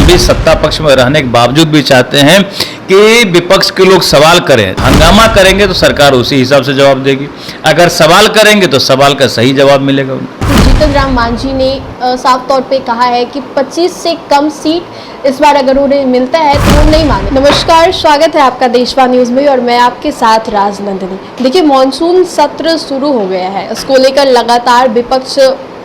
भी सत्ता पक्ष में रहने के बावजूद भी चाहते हैं कि विपक्ष के लोग सवाल करें। हंगामा करेंगे तो सरकार उसी हिसाब से जवाब देगी, अगर सवाल करेंगे तो सवाल का सही जवाब मिलेगा उनको। जीतन राम मांझी ने साफ तौर पे कहा है कि 25 से कम सीट इस बार अगर उन्हें मिलता है तो वो नहीं माने। नमस्कार, स्वागत है आपका देशवा न्यूज में और मैं आपके साथ राजनंदिनी। देखिए, मॉनसून सत्र शुरू हो गया है, इसको लेकर लगातार विपक्ष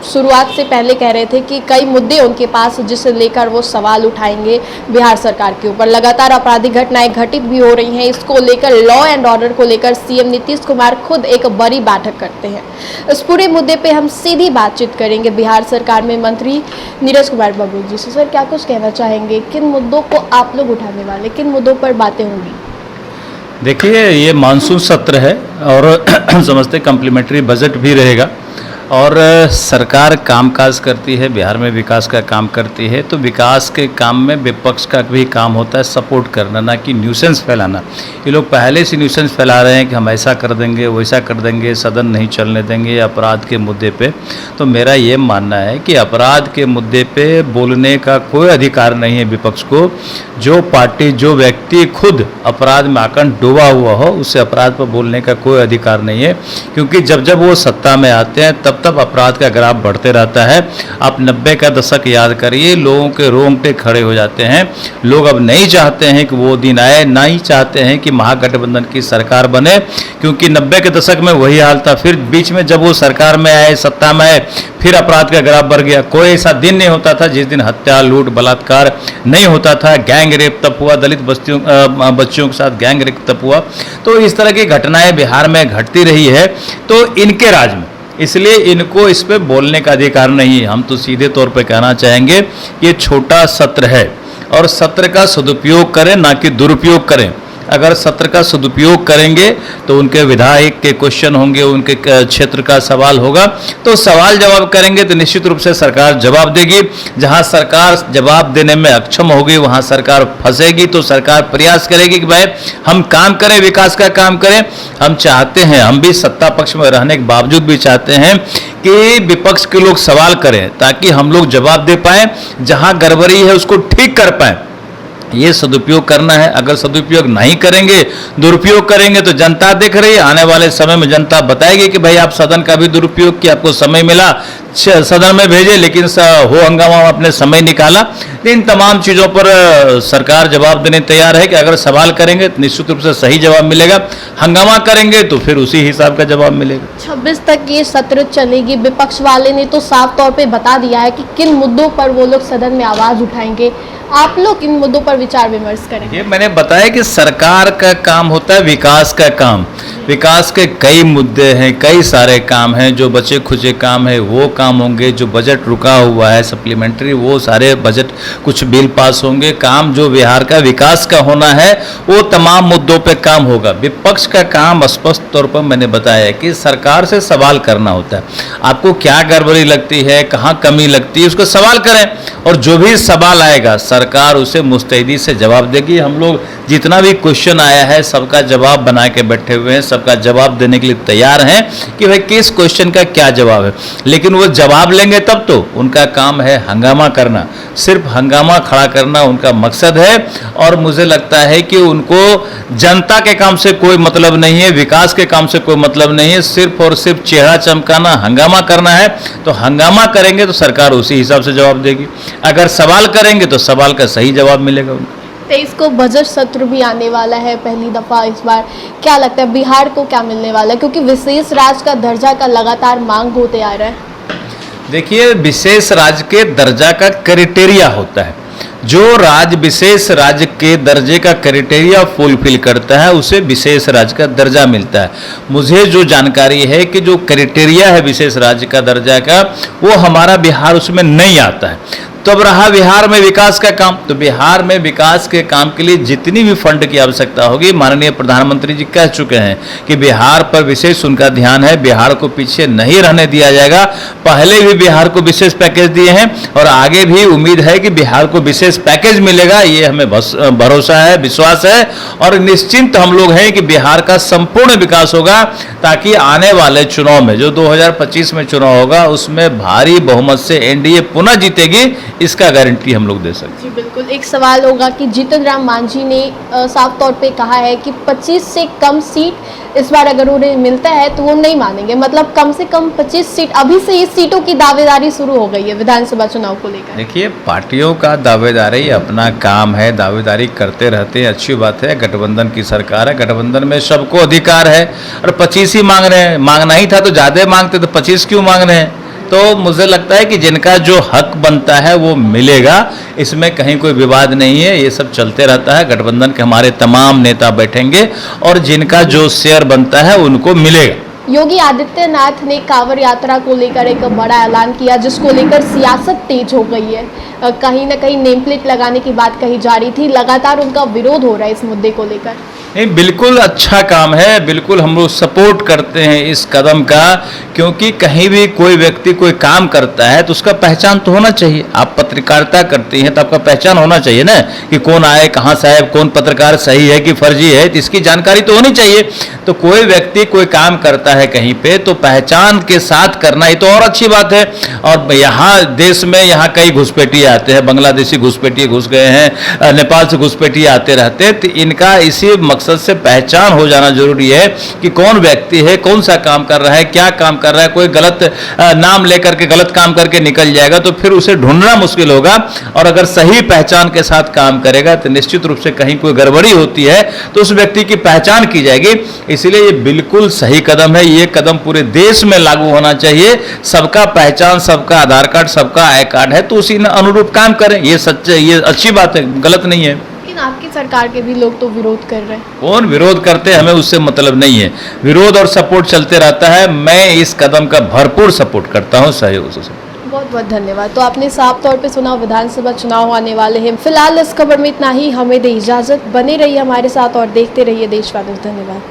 शुरुआत से पहले कह रहे थे कि कई मुद्दे उनके पास जिसे लेकर वो सवाल उठाएंगे बिहार सरकार के ऊपर। लगातार आपराधिक घटनाएं घटित भी हो रही हैं, इसको लेकर लॉ एंड ऑर्डर को लेकर सीएम नीतीश कुमार खुद एक बड़ी बैठक करते हैं। इस पूरे मुद्दे पे हम सीधी बातचीत करेंगे बिहार सरकार में मंत्री नीरज कुमार बबलू जी से। सर, क्या कुछ कहना चाहेंगे, किन मुद्दों को आप लोग उठाने वाले, किन मुद्दों पर बातें होंगी? देखिए, ये मानसून सत्र है और समझते कम्प्लीमेंट्री बजट भी रहेगा और सरकार कामकाज करती है, बिहार में विकास का काम करती है, तो विकास के काम में विपक्ष का भी काम होता है सपोर्ट करना, ना कि न्यूसेंस फैलाना। ये लोग पहले से न्यूसेंस फैला रहे हैं कि हम ऐसा कर देंगे, वैसा कर देंगे, सदन नहीं चलने देंगे अपराध के मुद्दे पे। तो मेरा ये मानना है कि अपराध के मुद्दे पे बोलने का कोई अधिकार नहीं है विपक्ष को। जो पार्टी, जो व्यक्ति खुद अपराध में आकंठ डूबा हुआ हो, उसे अपराध पर बोलने का कोई अधिकार नहीं है, क्योंकि जब जब वो सत्ता में आते हैं तब अपराध का ग्राफ बढ़ते रहता है। आप 90 का दशक याद करिए, लोगों के रोंगटे खड़े हो जाते हैं। लोग अब नहीं चाहते हैं कि वो दिन आए, ना ही चाहते हैं कि महागठबंधन की सरकार बने, क्योंकि 90 के दशक में वही हाल था। फिर बीच में जब वो सरकार में आए, सत्ता में आए, फिर अपराध का ग्राफ बढ़ गया। कोई ऐसा दिन नहीं होता था जिस दिन हत्या, लूट, बलात्कार नहीं होता था। गैंग रेप तब हुआ, दलित बच्चियों के साथ गैंग रेप तब हुआ। तो इस तरह की घटनाएं बिहार में घटती रही है, तो इनके राज में, इसलिए इनको इस पे बोलने का अधिकार नहीं है। हम तो सीधे तौर पे कहना चाहेंगे कि ये छोटा सत्र है और सत्र का सदुपयोग करें, ना कि दुरुपयोग करें। अगर सत्र का सदुपयोग करेंगे तो उनके विधायक के क्वेश्चन होंगे, उनके क्षेत्र का सवाल होगा, तो सवाल जवाब करेंगे तो निश्चित रूप से सरकार जवाब देगी। जहां सरकार जवाब देने में अक्षम होगी वहां सरकार फंसेगी। तो सरकार प्रयास करेगी कि भाई हम काम करें, विकास का काम करें। हम चाहते हैं, हम भी सत्ता पक्ष में रहने के बावजूद भी चाहते हैं कि विपक्ष के लोग सवाल करें, ताकि हम लोग जवाब दे पाएं, जहां गड़बड़ी है उसको ठीक कर पाएं। ये सदुपयोग करना है। अगर सदुपयोग नहीं करेंगे, दुरुपयोग करेंगे, तो जनता देख रही है। आने वाले समय में जनता बताएगी कि भाई आप सदन का भी दुरुपयोग किया, आपको समय मिला, सदन में भेजे, लेकिन हो हंगामा में अपने समय निकाला। इन तमाम चीज़ों पर सरकार जवाब देने तैयार है कि अगर सवाल करेंगे तो निश्चित रूप से सही जवाब मिलेगा, हंगामा करेंगे तो फिर उसी हिसाब का जवाब मिलेगा। 26 तक ये सत्र चलेगी। विपक्ष वाले ने तो साफ तौर पे बता दिया है कि किन मुद्दों पर वो लोग सदन में आवाज उठाएंगे। आप लोग किन मुद्दों पर विचार विमर्श करेंगे? ये मैंने बताया कि सरकार का काम होता है विकास का काम। विकास के कई मुद्दे हैं, कई सारे काम हैं, जो बचे खुचे काम है वो काम होंगे। जो बजट रुका हुआ है सप्लीमेंट्री, वो सारे बजट कुछ बिल पास होंगे। काम जो बिहार का विकास का होना है वो तमाम मुद्दों पे काम होगा। विपक्ष का काम स्पष्ट तौर पर मैंने बताया है कि सरकार से सवाल करना होता है। आपको क्या गड़बड़ी लगती है, कहाँ कमी लगती है, उसको सवाल करें और जो भी सवाल आएगा सरकार उसे मुस्तैदी से जवाब देगी। हम लोग जितना भी क्वेश्चन आया है सबका जवाब बना के बैठे हुए हैं, सबका जवाब देने के लिए तैयार हैं कि भाई किस क्वेश्चन का क्या जवाब है। लेकिन वो जवाब लेंगे तब तो। उनका काम है हंगामा करना, सिर्फ हंगामा खड़ा करना उनका मकसद है। और मुझे लगता है कि उनको जनता के काम से कोई मतलब नहीं है, विकास के काम से कोई मतलब नहीं है। सिर्फ और सिर्फ चेहरा चमकाना, हंगामा करना है। तो हंगामा करेंगे तो सरकार उसी हिसाब से जवाब देगी, अगर सवाल करेंगे तो सवाल का सही जवाब मिलेगा उनको। 23 को बजट सत्र भी आने वाला है पहली दफा इस बार। क्या लगता है बिहार को क्या मिलने वाला है, क्योंकि विशेष राज्य का दर्जा का लगातार मांग होते आ रहा है? देखिए, विशेष राज्य के दर्जा का क्राइटेरिया होता है। जो राज्य विशेष राज्य के दर्जे का क्राइटेरिया फुलफिल करता है उसे विशेष राज्य का दर्जा मिलता है। मुझे जो जानकारी है कि जो क्राइटेरिया है विशेष राज्य का दर्जा का, वो हमारा बिहार उसमें नहीं आता है। तो अब रहा बिहार में विकास का काम, तो बिहार में विकास के काम के लिए जितनी भी फंड की आवश्यकता होगी, माननीय प्रधानमंत्री जी कह चुके हैं कि बिहार पर विशेष उनका ध्यान है, बिहार को पीछे नहीं रहने दिया जाएगा। पहले भी बिहार को विशेष पैकेज दिए हैं और आगे भी उम्मीद है कि बिहार को विशेष पैकेज मिलेगा। ये हमें भरोसा है, विश्वास है और निश्चिंत हम लोग हैं कि बिहार का संपूर्ण विकास होगा, ताकि आने वाले चुनाव में जो 2025 में चुनाव होगा उसमें भारी बहुमत से एनडीए पुनः जीतेगी। इसका गारंटी हम लोग दे सकते जी बिल्कुल। एक सवाल होगा कि जीतन राम मांझी ने साफ तौर पे कहा है कि 25 से कम सीट इस बार अगर उन्हें मिलता है तो वो नहीं मानेंगे, मतलब कम से कम 25 सीट। अभी से इस सीटों की दावेदारी शुरू हो गई है विधानसभा चुनाव को लेकर। देखिए, पार्टियों का दावेदारी अपना काम है, दावेदारी करते रहते हैं, अच्छी बात है। गठबंधन की सरकार है, गठबंधन में सबको अधिकार है और 25 ही मांग रहे हैं। मांगना ही था तो ज़्यादा मांगते, तो 25 क्यों मांग रहे हैं? तो मुझे लगता है कि जिनका जो हक बनता है वो मिलेगा, इसमें कहीं कोई विवाद नहीं है। ये सब चलते रहता है, गठबंधन के हमारे तमाम नेता बैठेंगे और जिनका जो शेयर बनता है उनको मिलेगा। योगी आदित्यनाथ ने कांवड़ यात्रा को लेकर एक बड़ा ऐलान किया, जिसको लेकर सियासत तेज हो गई है। कहीं ना कहीं नेम प्लेट लगाने की बात कही जा रही थी, लगातार उनका विरोध हो रहा है इस मुद्दे को लेकर। नहीं, बिल्कुल अच्छा काम है, बिल्कुल हम लोग सपोर्ट करते हैं इस कदम का, क्योंकि कहीं भी कोई व्यक्ति कोई काम करता है तो उसका पहचान तो होना चाहिए। आप पत्रकारिता करती हैं तो आपका पहचान होना चाहिए ना, कि कौन आए, कहाँ से आए, कौन पत्रकार सही है कि फर्जी है, तो इसकी जानकारी तो होनी चाहिए। तो कोई व्यक्ति कोई काम करता है कहीं पे तो पहचान के साथ करना ही तो और अच्छी बात है। और यहाँ देश में यहाँ कई घुसपैठिए आते हैं, बांग्लादेशी घुसपैठिए घुस गए हैं, नेपाल से घुसपैठिए आते रहते हैं, तो इनका इसी मकसद से पहचान हो जाना जरूरी है कि कौन व्यक्ति है, कौन सा काम कर रहा है, क्या काम कर रहा है। कोई गलत नाम लेकर के गलत काम करके निकल जाएगा तो फिर उसे ढूंढना मुश्किल होगा, और अगर सही पहचान के साथ काम करेगा तो निश्चित रूप से कहीं कोई गड़बड़ी होती है तो उस व्यक्ति की पहचान की जाएगी। इसलिए ये बिल्कुल सही कदम है, ये कदम पूरे देश में लागू होना चाहिए। सबका पहचान, सबका आधार कार्ड, सबका आई कार्ड है तो उसी अनुरूप काम करें। ये सच्चे, ये अच्छी बात है, गलत नहीं है। लेकिन आपकी सरकार के भी लोग तो विरोध कर रहे हैं। कौन विरोध करते हैं, हमें उससे मतलब नहीं है। विरोध और सपोर्ट चलते रहता है। मैं इस कदम का भरपूर सपोर्ट करता हूँ, सहयोग से। बहुत बहुत धन्यवाद। तो आपने साफ तौर पे सुना, विधानसभा चुनाव आने वाले हैं। फिलहाल इस खबर में इतना ही, हमें दे इजाजत। बने रहिए हमारे साथ और देखते रहिए देशवाद न्यूज़। धन्यवाद।